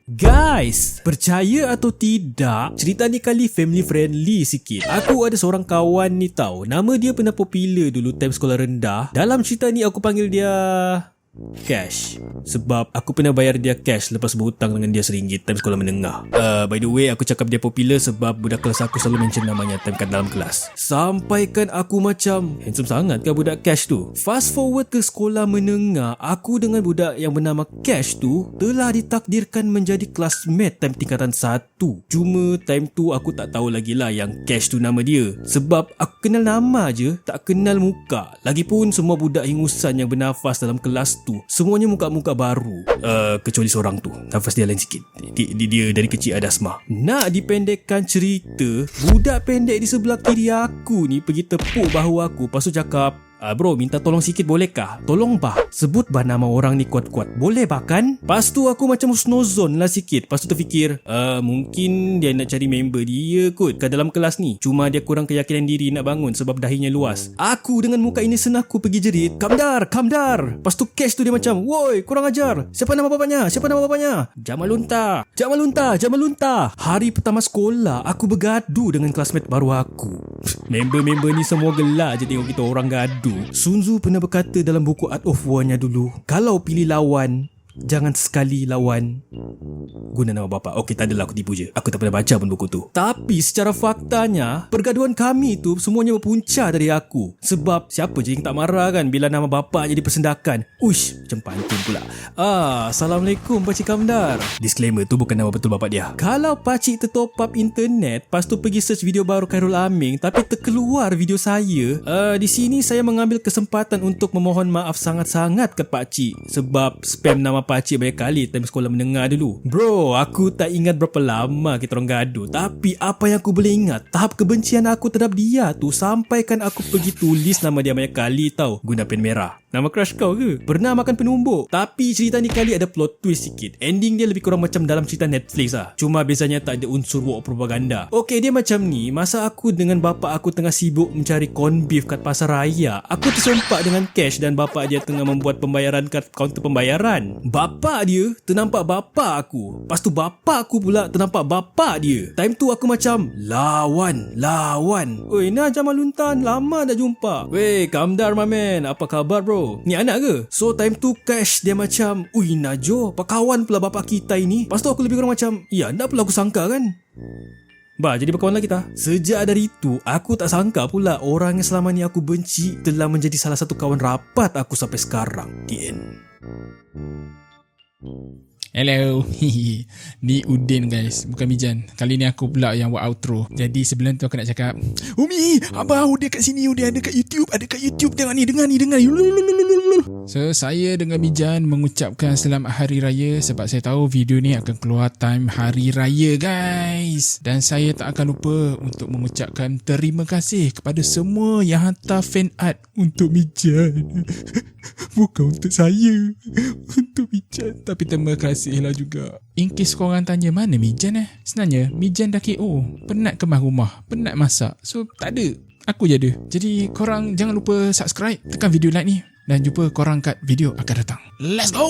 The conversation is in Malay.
Guys, percaya atau tidak, cerita ni kali family friendly sikit. Aku ada seorang kawan ni tau, nama dia pernah popular dulu time sekolah rendah. Dalam cerita ni aku panggil dia Cash, sebab aku pernah bayar dia cash lepas berhutang dengan dia RM1 time sekolah menengah. By the way, aku cakap dia popular sebab budak kelas aku selalu mention namanya time kat dalam kelas. Sampaikan aku macam handsome sangat kan budak Cash tu. Fast forward ke sekolah menengah, aku dengan budak yang bernama Cash tu telah ditakdirkan menjadi classmate time tingkatan 1. Cuma time tu aku tak tahu lagi lah yang Cash tu nama dia, sebab aku kenal nama je, tak kenal muka. Lagipun semua budak hingusan yang bernafas dalam kelas tu semuanya muka-muka baru, kecuali seorang tu, nafas dia lain sikit. Dia dari kecil ada asma. Nak dipendekkan cerita, budak pendek di sebelah kiri aku ni pergi tepuk bahu aku, lepas tu cakap, bro, minta tolong sikit boleh kah? Tolong bah, sebut bah nama orang ni kuat-kuat, boleh bah kan? Lepas tu aku macam snozon lah sikit. Lepas tu terfikir, mungkin dia nak cari member dia kot kat dalam kelas ni. Cuma dia kurang keyakinan diri nak bangun sebab dahinya luas. Aku dengan muka ini aku pergi jerit, Kamdar. Lepas tu Cash tu dia macam, woi, kurang ajar. Siapa nama bapaknya? Jamal Lunta. Hari pertama sekolah, aku bergaduh dengan classmate baru aku. Member-member ni semua gelak je tengok kita orang gaduh. Sun Tzu pernah berkata dalam buku Art of War-nya dulu, kalau pilih lawan, jangan sekali lawan guna nama bapa. Okey, tak adalah, aku tipu je. Aku tak pernah baca pun buku tu. Tapi secara faktanya, pergaduhan kami tu semuanya berpunca dari aku. Sebab siapa je yang tak marah kan bila nama bapa jadi persendakan. Uish, macam pantun pula. Assalamualaikum Pakcik Kamdar. Disclaimer, tu bukan nama betul bapa dia. Kalau pakcik tertop up internet, lepas tu pergi search video baru Khairul Aming, tapi terkeluar video saya, di sini saya mengambil kesempatan untuk memohon maaf sangat-sangat ke pakcik sebab spam nama pakcik banyak kali time sekolah menengah dulu. Bro, aku tak ingat berapa lama kita orang gaduh, tapi apa yang aku boleh ingat, tahap kebencian aku terhadap dia tu sampaikan aku pergi tulis nama dia banyak kali tau, guna pen merah. Nama crush kau ke? Pernah makan penumbuk. Tapi cerita ni kali ada plot twist sikit. Ending dia lebih kurang macam dalam cerita Netflix lah. Cuma bezanya tak ada unsur war propaganda. Okey, dia macam ni. Masa aku dengan bapa aku tengah sibuk mencari corn beef kat pasar raya, aku tersempak dengan Cash dan bapa dia tengah membuat pembayaran kat kaunter pembayaran. Bapa dia ternampak bapa aku. Lepas tu bapa aku pula ternampak bapa dia. Time tu aku macam lawan. Oi, nah Jamal Luntan, lama dah jumpa. Weh, Kamdar my man, apa khabar bro? Ni anak ke? So time tu Cash dia macam, ui Najo, apa kawan pula bapa kita ini? Lepas tu aku lebih kurang macam, ya nak pula aku sangka kan? Bah, jadi berkawan lah kita. Sejak dari itu, aku tak sangka pula orang yang selama ni aku benci telah menjadi salah satu kawan rapat aku sampai sekarang. The end. Hello. Ni Udin guys, bukan Mijan. Kali ni aku pula yang buat outro. Jadi sebelum tu aku nak cakap, Umi, abang Udin kat sini, Udin ada kat YouTube. Dengar ni. So saya dengan Mijan mengucapkan selamat hari raya sebab saya tahu video ni akan keluar time hari raya guys. Dan saya tak akan lupa untuk mengucapkan terima kasih kepada semua yang hantar fan art untuk Mijan. Bukan untuk saya, untuk Mijan. Tapi terima kasih lah juga. In case korang tanya mana Mijan sebenarnya Mijan dah KO, penat kemas rumah, penat masak. So tak ada, aku je ada. Jadi korang jangan lupa subscribe, tekan video like ni, dan jumpa korang kat video akan datang. Let's go.